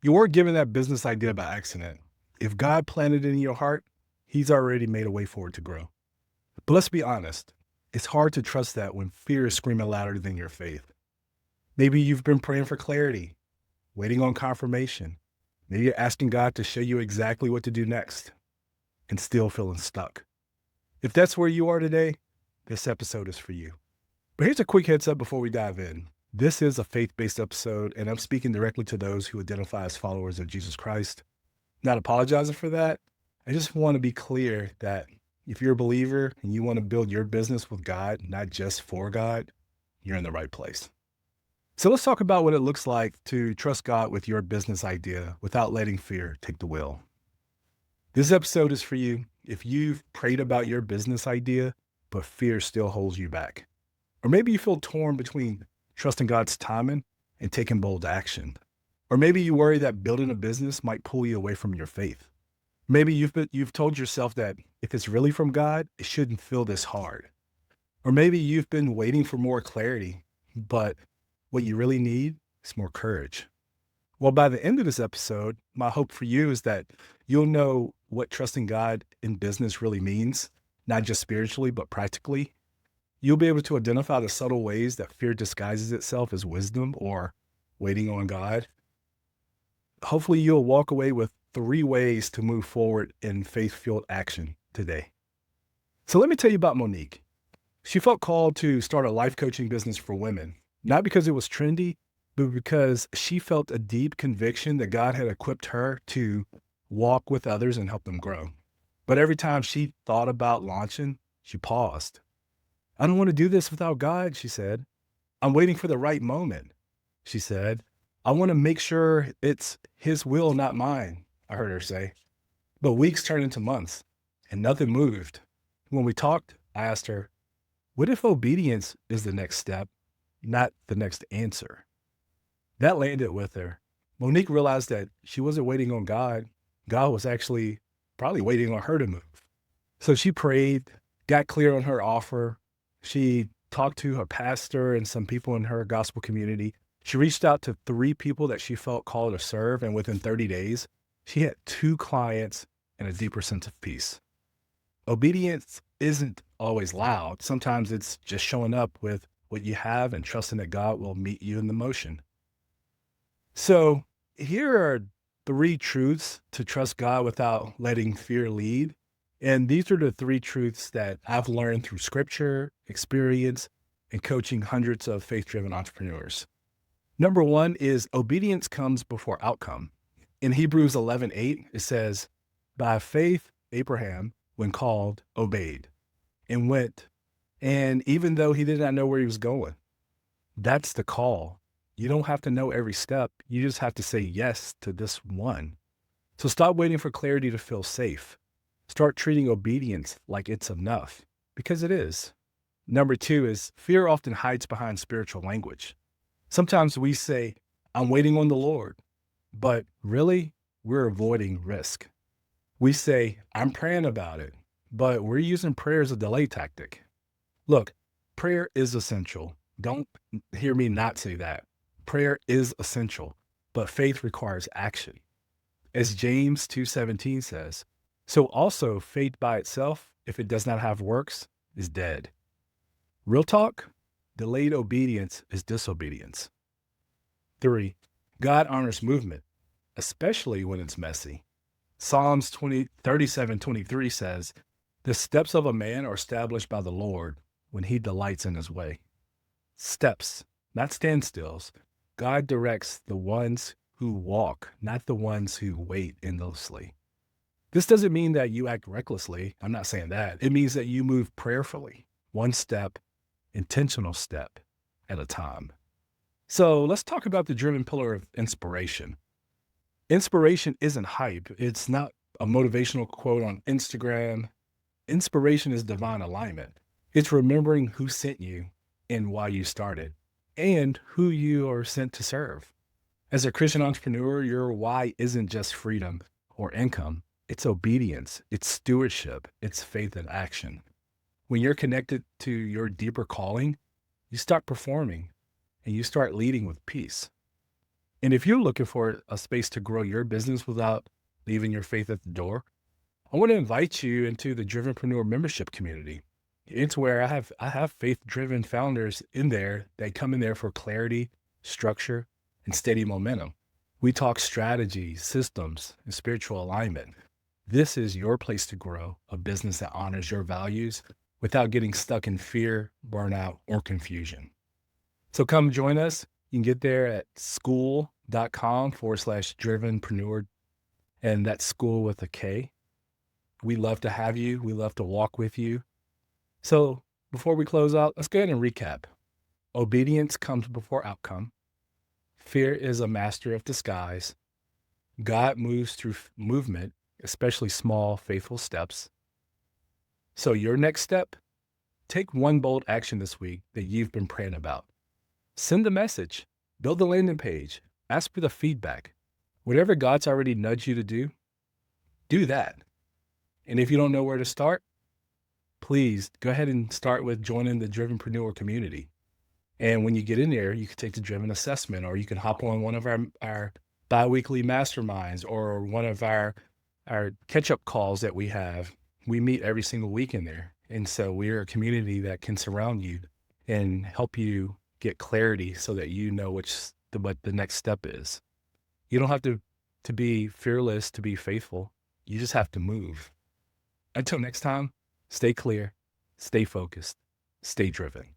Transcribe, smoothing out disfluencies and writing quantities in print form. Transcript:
You weren't given that business idea by accident. If God planted it in your heart, He's already made a way for it to grow. But let's be honest, it's hard to trust that when fear is screaming louder than your faith. Maybe you've been praying for clarity, waiting on confirmation. Maybe you're asking God to show you exactly what to do next and still feeling stuck. If that's where you are today, this episode is for you. But here's a quick heads up before we dive in. This is a faith-based episode, and I'm speaking directly to those who identify as followers of Jesus Christ. Not apologizing for that. I just want to be clear that if you're a believer and you want to build your business with God, not just for God, you're in the right place. So let's talk about what it looks like to trust God with your business idea without letting fear take the wheel. This episode is for you if you've prayed about your business idea, but fear still holds you back. Or maybe you feel torn between trusting God's timing and taking bold action. Or maybe you worry that building a business might pull you away from your faith. Maybe you've told yourself that if it's really from God, it shouldn't feel this hard. Or maybe you've been waiting for more clarity, but what you really need is more courage. Well, by the end of this episode, my hope for you is that you'll know what trusting God in business really means, not just spiritually, but practically. You'll be able to identify the subtle ways that fear disguises itself as wisdom or waiting on God. Hopefully, you'll walk away with 3 ways to move forward in faith-fueled action today. So let me tell you about Monique. She felt called to start a life coaching business for women, not because it was trendy, but because she felt a deep conviction that God had equipped her to walk with others and help them grow. But every time she thought about launching, she paused. I don't want to do this without God, she said. I'm waiting for the right moment, she said. I want to make sure it's His will, not mine, I heard her say. But weeks turned into months, and nothing moved. When we talked, I asked her, what if obedience is the next step, not the next answer? That landed with her. Monique realized that she wasn't waiting on God. God was actually probably waiting on her to move. So she prayed, got clear on her offer. She talked to her pastor and some people in her gospel community. She reached out to 3 people that she felt called to serve, and within 30 days, she had 2 clients and a deeper sense of peace. Obedience isn't always loud. Sometimes it's just showing up with what you have and trusting that God will meet you in the motion. So here are 3 truths to trust God without letting fear lead. And these are the 3 truths that I've learned through scripture, experience, and coaching hundreds of faith-driven entrepreneurs. Number 1 is obedience comes before outcome. In Hebrews 11:8, it says, by faith, Abraham, when called, obeyed and went. And even though he did not know where he was going, that's the call. You don't have to know every step. You just have to say yes to this one. So stop waiting for clarity to feel safe. Start treating obedience like it's enough, because it is. Number 2 is fear often hides behind spiritual language. Sometimes we say, I'm waiting on the Lord, but really, we're avoiding risk. We say, I'm praying about it, but we're using prayer as a delay tactic. Look, prayer is essential. Don't hear me not say that. Prayer is essential, but faith requires action. As James 2:17 says, so also faith by itself, if it does not have works, is dead. Real talk, delayed obedience is disobedience. 3, God honors movement, especially when it's messy. Psalms 37:23 says, the steps of a man are established by the Lord when he delights in his way. Steps, not standstills. God directs the ones who walk, not the ones who wait endlessly. This doesn't mean that you act recklessly. I'm not saying that. It means that you move prayerfully, one step, intentional step at a time. So let's talk about the driven pillar of inspiration. Inspiration isn't hype. It's not a motivational quote on Instagram. Inspiration is divine alignment. It's remembering who sent you and why you started and who you are sent to serve. As a Christian entrepreneur, your why isn't just freedom or income. It's obedience, it's stewardship, it's faith in action. When you're connected to your deeper calling, you start performing and you start leading with peace. And if you're looking for a space to grow your business without leaving your faith at the door, I want to invite you into the DRIVENpreneur membership community. It's where I have faith-driven founders in there that come in there for clarity, structure, and steady momentum. We talk strategy, systems, and spiritual alignment. This is your place to grow a business that honors your values without getting stuck in fear, burnout, or confusion. So come join us. You can get there at school.com/drivenpreneur, and that's school with a K. We love to have you. We love to walk with you. So before we close out, let's go ahead and recap. Obedience comes before outcome. Fear is a master of disguise. God moves through movement, especially small, faithful steps. So your next step, take one bold action this week that you've been praying about. Send a message, build a landing page, ask for the feedback. Whatever God's already nudged you to do that. And if you don't know where to start, please go ahead and start with joining the DRIVENpreneur community. And when you get in there, you can take the Driven assessment, or you can hop on one of our bi-weekly masterminds or one of our catch-up calls that we have. We meet every single week in there. And so we're a community that can surround you and help you get clarity so that you know what the next step is. You don't have to be fearless to be faithful. You just have to move. Until next time, stay clear, stay focused, stay driven.